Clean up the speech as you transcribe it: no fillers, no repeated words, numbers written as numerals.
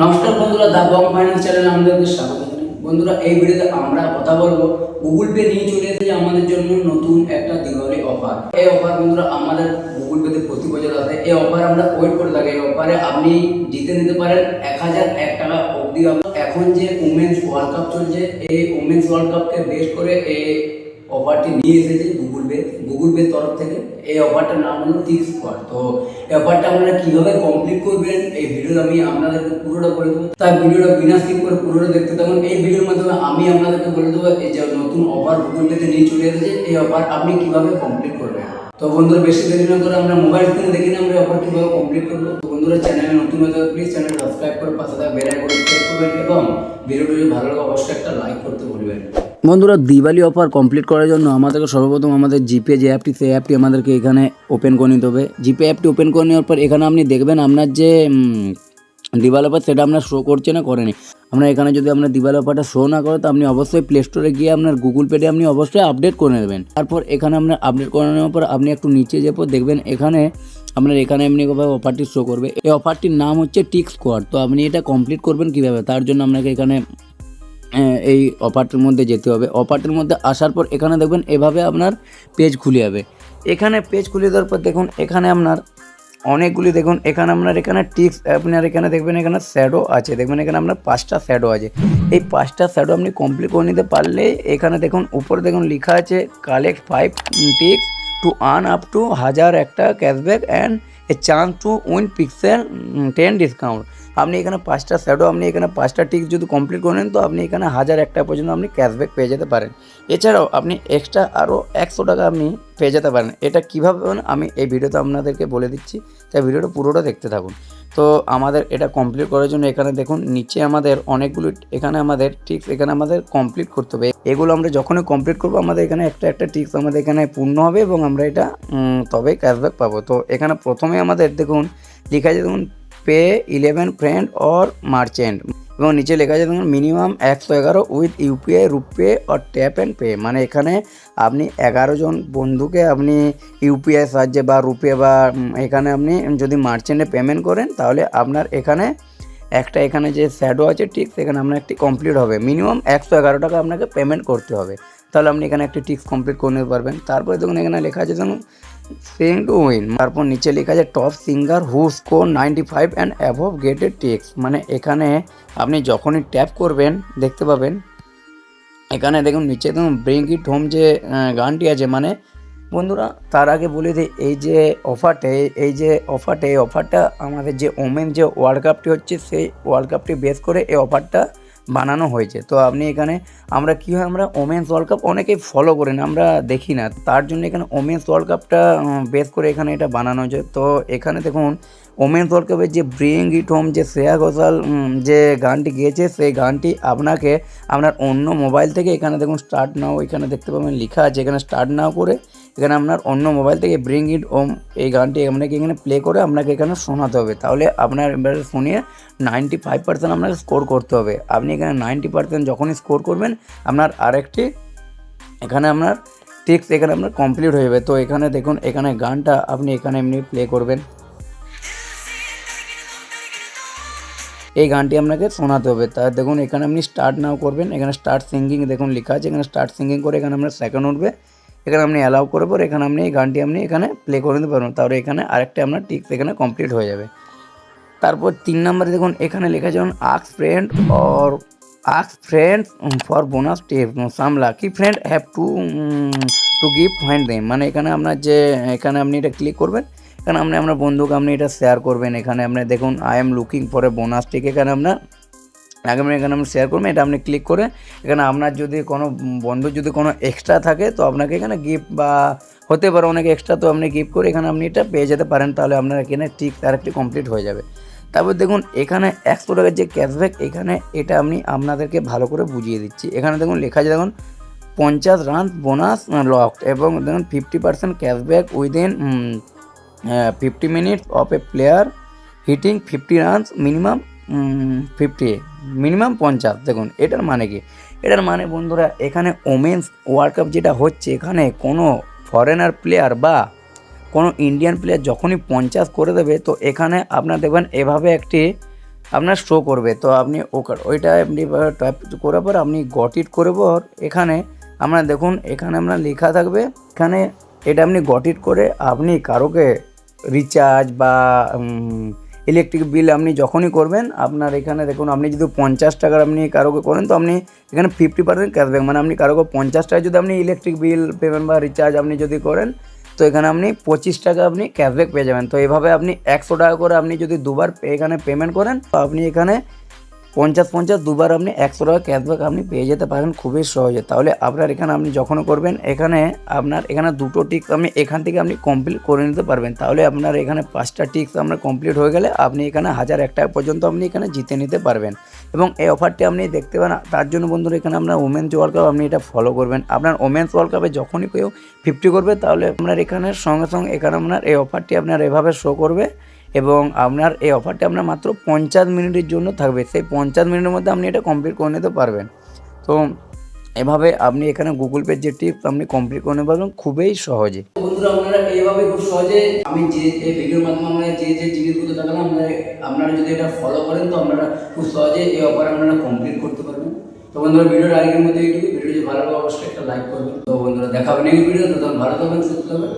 নমস্কার বন্ধুরা, দা বং ফাইন্যান্স চ্যানেলে আমাদেরকে স্বাগত জানাই। বন্ধুরা, এই ভিডিওতে আমরা কথা বলবো গুগল পে নিয়ে চলে এসেছে আমাদের জন্য নতুন একটা দিওয়ালি অফার। এই অফার বন্ধুরা আমাদের গুগল পেতে প্রতি বছর আসে। এই অফার আমরা ওয়েট করে থাকি। এই অফারে আপনি জিতে নিতে পারেন 1001 টাকা অবধি। এখন যে উমেন্স ওয়ার্ল্ড কাপ চলছে, এই উমেন্স ওয়ার্ল্ড কাপকে বেস করে এই অফারটি নিয়ে এসেছে গুগল পে তরফ থেকে। এই অফারটার নাম হলো টিক্স স্কোয়াড। তো এই অফারটা আপনারা কিভাবে কমপ্লিট করবেন এই ভিডিওটা আমি আপনাদেরকে পুরোটা বলে দেবো। তাই ভিডিওটা বিনা স্কিপ করে পুরোটা দেখতে থাকুন। এই ভিডিওর মাধ্যমে আমি আপনাদেরকে বলে দেবো এই যে নতুন অফার গুগল পেতে নিয়ে চলে এসেছে, এই অফার আপনি কিভাবে কমপ্লিট করবেন। তো বন্ধুরা, বেশি দেরি না করে আমরা মোবাইল ফোনে দেখি না আমরা অফার কিভাবে কমপ্লিট করবো। তো বন্ধুরা, চ্যানেলে নতুন হতে হবে প্লিজ চ্যানেল সাবস্ক্রাইব করে পাশে থাকা বেল আইকন ক্লিক করবেন এবং ভিডিওটি যদি ভালো লাগে অবশ্যই একটা লাইক করতে ভুলবেন। বন্ধুরা, দিওয়ালি অফার কমপ্লিট করার জন্য আমাদেরকে সর্বপ্রথম আমাদের জিপে যে অ্যাপটি, সেই অ্যাপটি আমাদেরকে এখানে ওপেন করে নিতে হবে। জিপে অ্যাপটি ওপেন করে নেওয়ার পর এখানে আপনি দেখবেন আপনার যে দিওয়ালি অফার সেটা আপনার শো করছে না করেনি। আপনার এখানে যদি আপনার দিওয়ালি অফারটা শো না করে তো আপনি অবশ্যই প্লে স্টোরে গিয়ে আপনার গুগল পেতে আপনি অবশ্যই আপডেট করে নেবেন। তারপর এখানে আপনার আপডেট করে নেওয়ার পর আপনি একটু নিচে যাওয়ার পর দেখবেন এখানে আপনার এখানে এমনিভাবে অফারটি শো করবে। এই অফারটির নাম হচ্ছে টিক্স স্কোয়াড। তো আপনি এটা কমপ্লিট করবেন কীভাবে, তার জন্য আপনাকে এখানে এই অফারটির মধ্যে যেতে হবে। অফারটির মধ্যে আসার পর এখানে দেখবেন এভাবে আপনার পেজ খুলে যাবে। এখানে পেজ খুলে দেওয়ার পর দেখুন এখানে আপনার অনেকগুলি দেখুন এখানে আপনার এখানে টিক্স আপনার এখানে দেখবেন এখানে শ্যাডো আছে। দেখবেন এখানে আপনার 5টা শ্যাডো আছে। এই 5টা শ্যাডো আপনি কমপ্লিট করে নিতে পারলে এখানে দেখুন উপরে দেখুন লেখা আছে collect 5 ticks to earn up to 1000 একটা cashback and a chance to win pixel 10 discount. আপনি এখানে 5টা শ্যাডো আপনি এখানে 5টা টিক্স যদি কমপ্লিট করে নেন তো আপনি এখানে 1000 একটা পর্যন্ত আপনি ক্যাশব্যাক পেয়ে যেতে পারেন। এছাড়াও আপনি এক্সট্রা আরও 100 টাকা আপনি পেয়ে যেতে পারেন। এটা কীভাবে আমি এই ভিডিওতে আপনাদেরকে বলে দিচ্ছি, তাই ভিডিওটা পুরোটা দেখতে থাকুন। তো আমাদের এটা কমপ্লিট করার জন্য এখানে দেখুন নিচে আমাদের অনেকগুলো এখানে আমাদের টিক্স এখানে আমাদের কমপ্লিট করতে হবে। এগুলো আমরা যখনই কমপ্লিট করবো আমাদের এখানে একটা একটা টিক্স আমাদের এখানে পূর্ণ হবে এবং আমরা এটা তবেই ক্যাশব্যাক পাবো। তো এখানে প্রথমে আমাদের দেখুন লেখা আছে দেখুন পে 11 ফ্রেন্ড অর মার্চেন্ট এবং নিচে লেখা আছে দেখুন minimum 111 with UPI RuPay or tap and pay. মানে এখানে আপনি 11 জন বন্ধুকে আপনি ইউপিআই সাহায্যে বা রুপে বা এখানে আপনি যদি মার্চেন্টে পেমেন্ট করেন তাহলে আপনার এখানে একটা এখানে যে শ্যাডো আছে ঠিক সেখানে আপনার একটি কমপ্লিট হবে। মিনিমাম 111 টাকা আপনাকে পেমেন্ট করতে হবে, তাহলে আপনি এখানে একটি টিক্স কমপ্লিট করে নিতে পারবেন। তারপরে দেখুন এখানে লেখা আছে দেখুন সিং টু উইন। তারপর নিচে লেখা আছে top singer who score 95 and above gated ticks. মানে এখানে আপনি যখনই ট্যাপ করবেন দেখতে পাবেন এখানে দেখুন নিচে দেখুন ব্রিং ইট হোম যে গানটি আছে। মানে বন্ধুরা, তার আগে বলে দিই এই যে অফারটা আমাদের যে ওমেন যে ওয়ার্ল্ড কাপটি হচ্ছে সেই ওয়ার্ল্ড কাপটি বেস করে এই অফারটা বানানো হয়েছে। তো আপনি এখানে আমরা কী হয় আমরা ওমেন্স ওয়ার্ল্ড কাপ অনেকেই ফলো করেন, আমরা দেখি না, তার জন্য এখানে ওমেন্স ওয়ার্ল্ড কাপটা বেস করে এখানে এটা বানানো হয়েছে। তো এখানে দেখুন ওমেন্স ওয়ার্ল্ড কাপের যে ব্রিং ইট হোম যে শ্রেয়া ঘোষাল যে গানটি গেয়েছে সেই গানটি আপনাকে আপনার অন্য মোবাইল থেকে এখানে দেখুন স্টার্ট নাও এখানে দেখতে পাবেন লেখা আছে, এখানে স্টার্ট নাও করে এখানে আপনার অন্য মোবাইল থেকে ব্রিং ইট হোম এই গানটি আপনাকে এখানে প্লে করে আপনাকে এখানে শোনাতে হবে। তাহলে আপনার এবারে শুনিয়ে 95% আপনাকে স্কোর করতে হবে। আপনি এখানে 90% যখনই স্কোর করবেন আপনার আরেকটি এখানে আপনার টিক্স এখানে আপনার কমপ্লিট হয়ে যাবে। তো এখানে দেখুন এখানে গানটা আপনি এখানে এমনি প্লে করবেন, এই গানটি আপনাকে শোনাতে হবে। তা দেখুন এখানে আপনি স্টার্ট নাও করবেন, এখানে স্টার্ট সিঙ্গিং দেখুন লেখা আছে, এখানে স্টার্ট সিঙ্গিং করে এখানে আপনার সেকেন্ড উঠবে, এখানে আপনি অ্যালাউ করে পর এখানে আপনি এই গানটি আপনি এখানে প্লে করে নিতে পারবেন। তাহলে এখানে আরেকটা আপনার টিক্স এখানে কমপ্লিট হয়ে যাবে। তারপর 3 নম্বরে দেখুন এখানে লেখা আছে ask friend for bonus tip some lucky friend have to give find them. মানে এখানে আপনার যে এখানে আপনি এটা ক্লিক করবেন, এখানে আপনি আপনার বন্ধুকে আপনি এটা শেয়ার করবেন। এখানে আপনি দেখুন I am looking for a bonus tick, এখানে আপনার এখানে আপনি শেয়ার করবেন, এটা আপনি ক্লিক করে এখানে আপনার যদি কোনো বন্ধু যদি কোনো এক্সট্রা থাকে তো আপনাকে এখানে গিফট বা হতে পারে অনেক এক্সট্রা, তো আপনি গিফট করে এখানে আপনি এটা পেয়ে যেতে পারেন। তাহলে আপনার এখানে ঠিক আরেকটি কমপ্লিট হয়ে যাবে। তারপর দেখুন এখানে 100 টাকার যে ক্যাশব্যাক এখানে এটা আমি আপনাদেরকে ভালো করে বুঝিয়ে দিচ্ছি। এখানে দেখুন লেখা আছে দেখুন 50 রান বোনাস লকড এবং দেখুন 50% cashback within 50 minutes of a player hitting 50 runs minimum 50 দেখুন এটার মানে কি? এটার মানে বন্ধুরা এখানে ওমেন্স ওয়ার্ল্ড কাপ যেটা হচ্ছে এখানে কোনো ফরেনার প্লেয়ার বা কোনো ইন্ডিয়ান প্লেয়ার যখনই 50 করে দেবে তো এখানে আপনার দেখবেন এভাবে একটি আপনার শো করবে। তো আপনি ওইটা আপনি ট্যাপ করার পর আপনি গট ইট করে পর এখানে আপনার দেখুন এখানে আপনার লেখা থাকবে, এখানে এটা আপনি গট ইট করে আপনি কারোকে রিচার্জ বা ইলেকট্রিক বিল আপনি যখনই করবেন আপনার এখানে দেখুন, আপনি যদি 50 টাকার আপনি কারোকে করেন তো আপনি এখানে 50% ক্যাশব্যাক, মানে আপনি কারোকে 50 টাকা যদি আপনি ইলেকট্রিক বিল পেমেন্ট বা রিচার্জ আপনি যদি করেন তো এখানে আপনি 25 টাকা আপনি ক্যাশব্যাক পেয়ে যাবেন। তো এভাবে আপনি 100 টাকা করে আপনি যদি দুবার এখানে পেমেন্ট করেন তো আপনি এখানে 50 দুবার আপনি 100 টাকা ক্যাশব্যাক আপনি পেয়ে যেতে পারেন খুবই সহজে। তাহলে আপনার এখানে আপনি যখন করবেন এখানে আপনার এখানে দুটো টিক্স আপনি এখান থেকে আপনি কমপ্লিট করে নিতে পারবেন। তাহলে আপনার এখানে 5টা টিক্স আপনার কমপ্লিট হয়ে গেলে আপনি এখানে 1001 টাকা পর্যন্ত আপনি এখানে জিতে নিতে পারবেন। এবং এই অফারটি আপনি দেখতে পান, তার জন্য বন্ধুরা এখানে আপনার ওমেন্স ওয়ার্ল্ড কাপ আপনি এটা ফলো করবেন। আপনার ওমেন্স ওয়ার্ল্ড কাপে যখনই কেউ 50 করবে তাহলে আপনার এখানে সঙ্গে সঙ্গে এখানে আপনার এই অফারটি আপনার এভাবে শো করবে এবং আপনার এই অফারটি আপনার মাত্র 50 মিনিটের জন্য থাকবে। সেই 50 মিনিটের মধ্যে আপনি এটা কমপ্লিট করে নিতে পারবেন। তো এভাবে আপনি এখানে গুগল পে যে টিপস আপনি কমপ্লিট করে নিতে পারবেন খুবই সহজে। বন্ধুরা আপনারা এইভাবে খুব সহজে আমি যে এই ভিডিওর মাধ্যমে আমরা যে যে জিনিসগুলো দেখালাম আপনারা যদি এটা ফলো করেন তো আপনারা খুব সহজে এই অফার আপনারা কমপ্লিট করতে পারবেন। তো বন্ধুরা ভিডিওর আগের মধ্যে এইটুকু, ভিডিও যদি ভালো লাগে অবশ্যই একটা লাইক করবেন। তো বন্ধুরা দেখা হবে নেক্সট ভিডিও, তো তখন ভালো থাকবেন, সুস্থ থাকবেন।